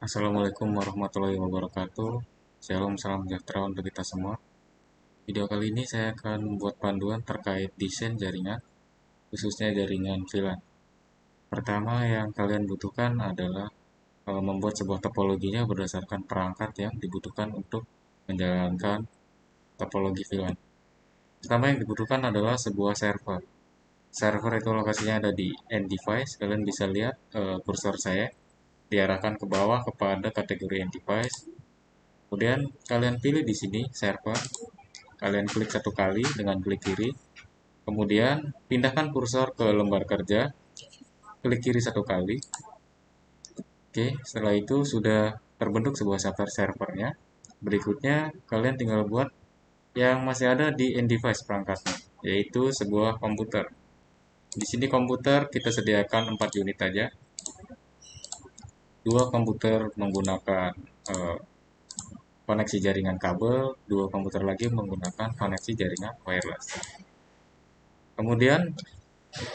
Assalamualaikum warahmatullahi wabarakatuh. Shalom, salam sejahtera untuk kita semua. Video kali ini saya akan membuat panduan terkait desain jaringan, khususnya jaringan VLAN. Pertama yang kalian butuhkan adalah membuat sebuah topologinya berdasarkan perangkat yang dibutuhkan untuk menjalankan topologi VLAN. Pertama yang dibutuhkan adalah sebuah server. Server itu lokasinya ada di end device. Kalian bisa lihat kursor saya diarahkan ke bawah kepada kategori end device. Kemudian kalian pilih di sini server, kalian klik satu kali dengan klik kiri, kemudian pindahkan kursor ke lembar kerja, klik kiri satu kali. Oke, setelah itu sudah terbentuk sebuah servernya. Berikutnya kalian tinggal buat yang masih ada di end device perangkatnya, yaitu sebuah komputer. Di sini komputer kita sediakan 4 unit aja. Dua komputer menggunakan koneksi jaringan kabel, dua komputer lagi menggunakan koneksi jaringan wireless. Kemudian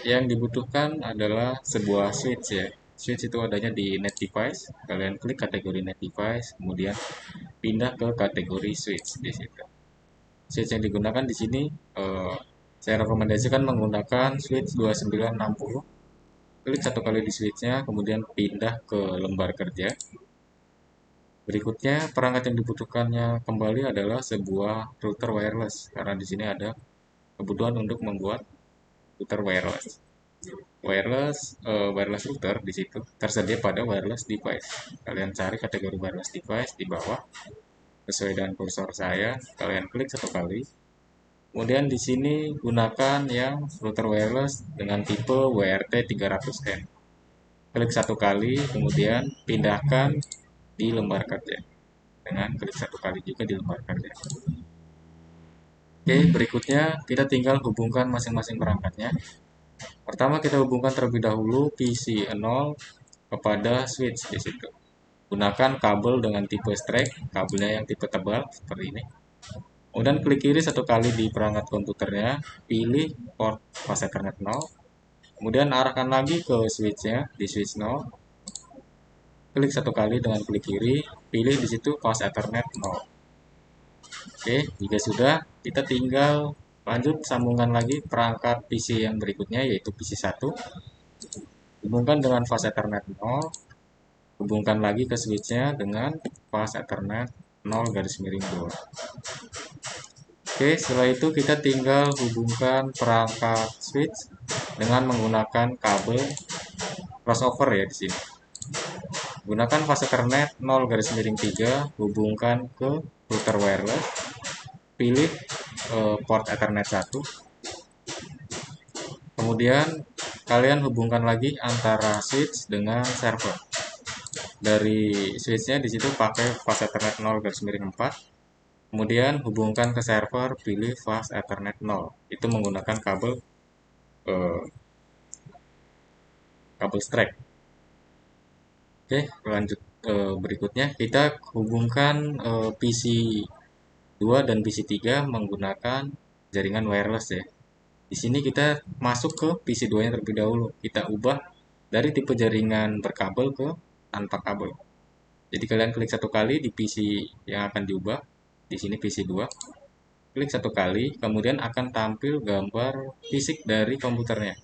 yang dibutuhkan adalah sebuah switch ya. Switch itu adanya di net device. Kalian klik kategori net device, kemudian pindah ke kategori switch di situ. Switch yang digunakan di sini saya rekomendasikan menggunakan switch 2960. Klik satu kali di switchnya, kemudian pindah ke lembar kerja. Berikutnya, perangkat yang dibutuhkannya kembali adalah sebuah router wireless, karena di sini ada kebutuhan untuk membuat router wireless. Wireless router di situ tersedia pada wireless device. Kalian cari kategori wireless device di bawah, sesuai dengan kursor saya. Kalian klik satu kali. Kemudian di sini gunakan yang router wireless dengan tipe WRT 300N. Klik satu kali, kemudian pindahkan di lembar kerja. Dengan klik satu kali juga di lembar kerja. Oke, berikutnya kita tinggal hubungkan masing-masing perangkatnya. Pertama kita hubungkan terlebih dahulu PC 0 kepada switch di situ. Gunakan kabel dengan tipe strap, kabelnya yang tipe tebal seperti ini. Kemudian klik kiri satu kali di perangkat komputernya, pilih port fast Ethernet 0. Kemudian arahkan lagi ke switchnya di switch 0. Klik satu kali dengan klik kiri, pilih di situ fast Ethernet 0. Oke, jika sudah, kita tinggal lanjut sambungkan lagi perangkat PC yang berikutnya yaitu PC 1. Hubungkan dengan fast Ethernet 0. Hubungkan lagi ke switchnya dengan fast Ethernet 0 /2. Oke, setelah itu kita tinggal hubungkan perangkat switch dengan menggunakan kabel crossover ya di sini. Gunakan fast Ethernet 0 /3, hubungkan ke router wireless. Pilih port Ethernet 1. Kemudian kalian hubungkan lagi antara switch dengan server. Dari switchnya di situ pakai fast Ethernet 0 /4. Kemudian hubungkan ke server, pilih fast Ethernet 0. Itu menggunakan kabel strap. Oke, lanjut berikutnya kita hubungkan PC 2 dan PC 3 menggunakan jaringan wireless ya. Di sini kita masuk ke PC 2-nya terlebih dahulu. Kita ubah dari tipe jaringan berkabel ke tanpa kabel. Jadi kalian klik satu kali di PC yang akan diubah. Di sini PC 2. Klik satu kali, kemudian akan tampil gambar fisik dari komputernya.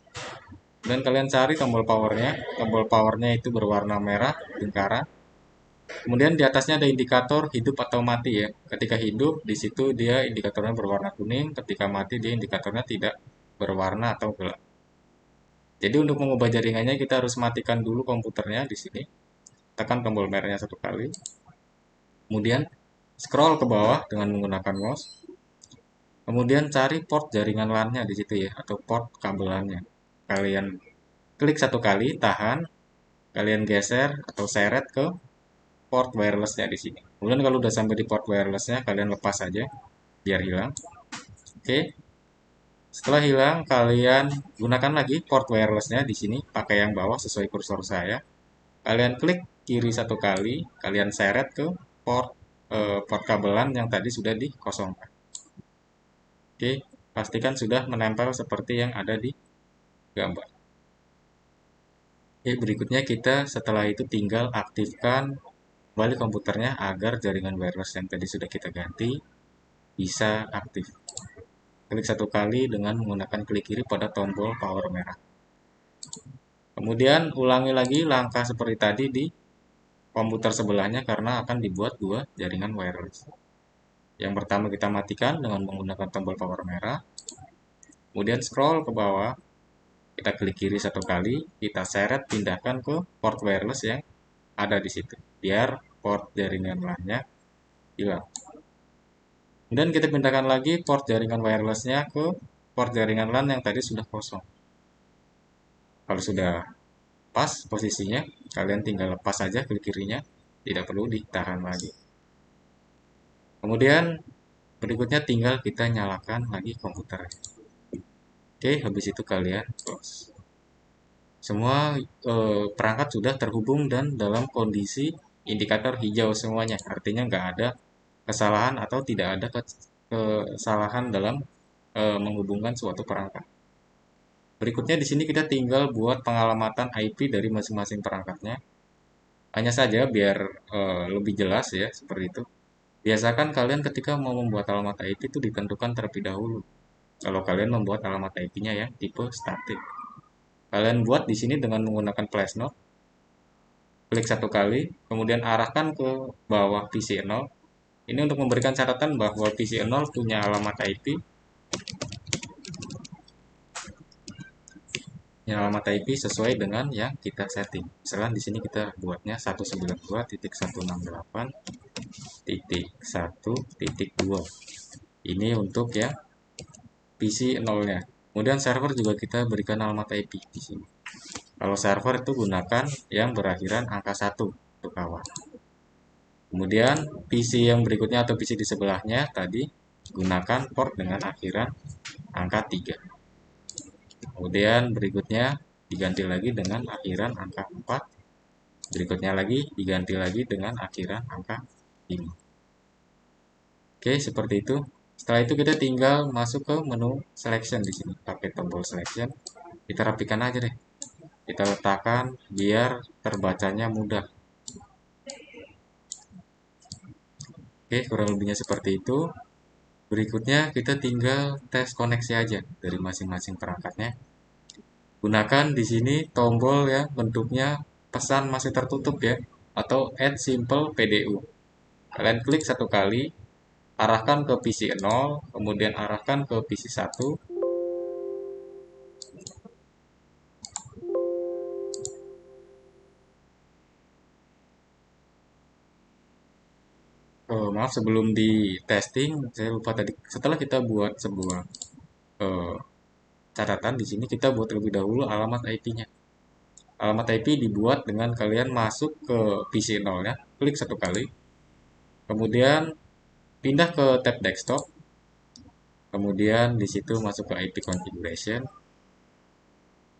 Dan kalian cari tombol powernya. Tombol powernya itu berwarna merah, lingkaran. Kemudian di atasnya ada indikator hidup atau mati ya. Ketika hidup, di situ dia indikatornya berwarna kuning. Ketika mati, dia indikatornya tidak berwarna atau gelap. Jadi untuk mengubah jaringannya kita harus matikan dulu komputernya di sini. Tekan tombol merahnya satu kali. Kemudian scroll ke bawah dengan menggunakan mouse. Kemudian cari port jaringan LAN-nya di situ ya, atau port kabelannya. Kalian klik satu kali, tahan. Kalian geser atau seret ke port wirelessnya di sini. Kemudian kalau udah sampai di port wirelessnya, kalian lepas saja biar hilang. Oke. Setelah hilang, kalian gunakan lagi port wirelessnya di sini, pakai yang bawah sesuai kursor saya. Kalian klik kiri satu kali, kalian seret ke port kabelan yang tadi sudah dikosongkan. Oke, pastikan sudah menempel seperti yang ada di gambar. Oke, berikutnya kita setelah itu tinggal aktifkan kembali komputernya agar jaringan wireless yang tadi sudah kita ganti bisa aktif. Klik satu kali dengan menggunakan klik kiri pada tombol power merah. Kemudian ulangi lagi langkah seperti tadi di komputer sebelahnya karena akan dibuat dua jaringan wireless. Yang pertama kita matikan dengan menggunakan tombol power merah. Kemudian scroll ke bawah, kita klik kiri satu kali, kita seret pindahkan ke port wireless yang ada di situ, biar port jaringan LAN-nya hilang. Kemudian kita pindahkan lagi port jaringan wirelessnya ke port jaringan LAN yang tadi sudah kosong. Kalau sudah pas posisinya, kalian tinggal lepas saja klik kirinya, tidak perlu ditahan lagi. Kemudian berikutnya tinggal kita nyalakan lagi komputer. Oke, habis itu kalian close. Semua perangkat sudah terhubung dan dalam kondisi indikator hijau semuanya. Artinya nggak ada kesalahan atau tidak ada kesalahan dalam menghubungkan suatu perangkat. Berikutnya di sini kita tinggal buat pengalamatan IP dari masing-masing perangkatnya. Hanya saja biar lebih jelas ya seperti itu. Biasakan kalian ketika mau membuat alamat IP itu ditentukan terlebih dahulu. Kalau kalian membuat alamat IP-nya yang tipe statik. Kalian buat di sini dengan menggunakan flash node. Klik satu kali, kemudian arahkan ke bawah PC0. Ini untuk memberikan catatan bahwa PC0 punya alamat IP. Alamat IP sesuai dengan yang kita setting. Misalkan di sini kita buatnya 192.168.1.1.2. Ini untuk ya PC 0-nya. Kemudian server juga kita berikan alamat IP di sini. Kalau server itu gunakan yang berakhiran angka 1 untuk awal. Kemudian PC yang berikutnya atau PC di sebelahnya tadi gunakan port dengan akhiran angka 3. Kemudian berikutnya diganti lagi dengan akhiran angka 4. Berikutnya lagi diganti lagi dengan akhiran angka 5. Oke, seperti itu. Setelah itu kita tinggal masuk ke menu selection di sini. Pakai tombol selection, kita rapikan aja deh. Kita letakkan biar terbacanya mudah. Oke, kurang lebihnya seperti itu. Berikutnya kita tinggal tes koneksi aja dari masing-masing perangkatnya. Gunakan di sini tombol yang bentuknya pesan masih tertutup ya, atau add simple PDU. Kalian klik satu kali, arahkan ke PC 0, kemudian arahkan ke PC 1. Maaf sebelum di testing, saya lupa tadi. Setelah kita buat sebuah eh, catatan di sini, kita buat terlebih dahulu alamat IP-nya. Alamat IP dibuat dengan kalian masuk ke PC 0 ya, klik satu kali, kemudian pindah ke tab desktop, kemudian di situ masuk ke IP configuration,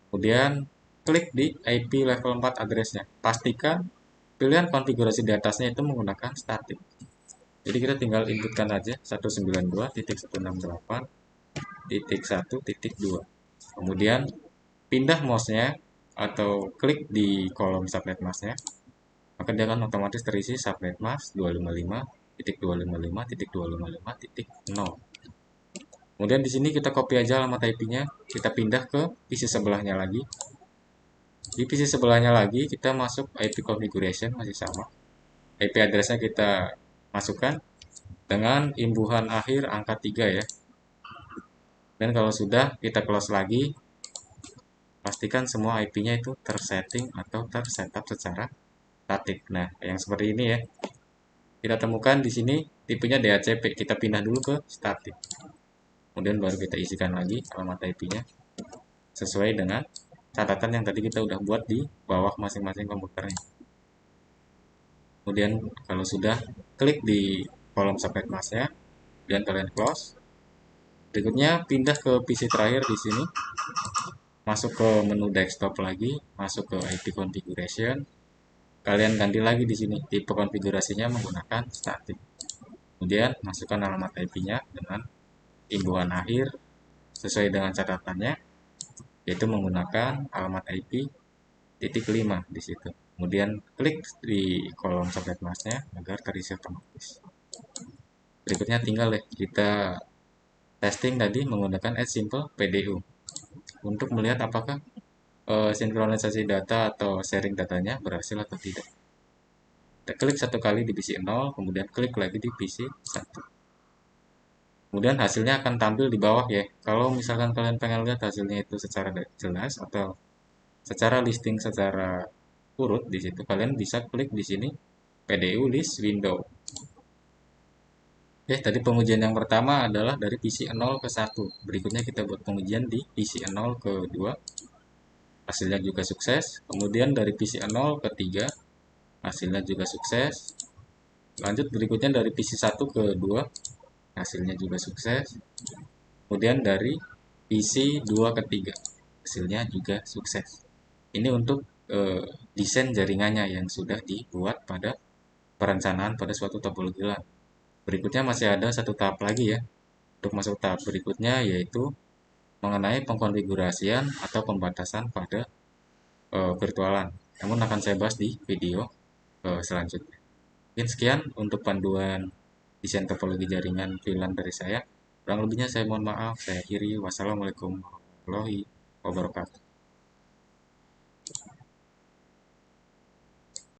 kemudian klik di IP level 4 address-nya. Pastikan pilihan konfigurasi di atasnya itu menggunakan static. Jadi kita tinggal inputkan aja 192.168.1.2. Kemudian pindah mouse-nya atau klik di kolom subnet mask-nya, maka dia akan otomatis terisi subnet mask 255.255.255.0. Kemudian di sini kita copy aja alamat IP-nya, kita pindah ke PC sebelahnya lagi. Di PC sebelahnya lagi kita masuk IP configuration masih sama. IP address-nya kita masukkan dengan imbuhan akhir angka 3 ya. Dan kalau sudah kita close lagi, pastikan semua IP-nya itu tersetting atau tersetup secara statik. Nah, yang seperti ini ya. Kita temukan di sini tipenya DHCP. Kita pindah dulu ke statik. Kemudian baru kita isikan lagi alamat IP-nya sesuai dengan catatan yang tadi kita udah buat di bawah masing-masing komputernya. Kemudian kalau sudah, klik di kolom subnet mask-nya, dan kalian close. Berikutnya pindah ke PC terakhir di sini, masuk ke menu desktop lagi, masuk ke IP configuration. Kalian ganti lagi di sini tipe konfigurasinya menggunakan static. Kemudian masukkan alamat IP-nya dengan imbuhan akhir sesuai dengan catatannya, yaitu menggunakan alamat IP .5 di situ. Kemudian klik di kolom subnet masknya agar terisi otomatis. Berikutnya tinggal deh kita testing tadi menggunakan Add Simple PDU untuk melihat apakah sinkronisasi data atau sharing datanya berhasil atau tidak. Kita klik satu kali di PC 0, kemudian klik lagi di PC 1. Kemudian hasilnya akan tampil di bawah ya. Kalau misalkan kalian pengen lihat hasilnya itu secara jelas atau secara listing secara urut di situ, kalian bisa klik di sini PDU list window. Oke, tadi pengujian yang pertama adalah dari PC 0 ke 1. Berikutnya kita buat pengujian di PC 0 ke 2. Hasilnya juga sukses. Kemudian dari PC 0 ke 3, hasilnya juga sukses. Lanjut berikutnya dari PC 1 ke 2, hasilnya juga sukses. Kemudian dari PC 2 ke 3, hasilnya juga sukses. Ini untuk desain jaringannya yang sudah dibuat pada perencanaan pada suatu topologi LAN. Berikutnya masih ada satu tahap lagi ya. Untuk masuk tahap berikutnya yaitu mengenai pengkonfigurasian atau pembatasan pada virtualan. Namun akan saya bahas di video selanjutnya. Mungkin sekian untuk panduan desain topologi jaringan VLAN dari saya. Kurang lebihnya saya mohon maaf. Saya akhiri. Wassalamualaikum warahmatullahi wabarakatuh.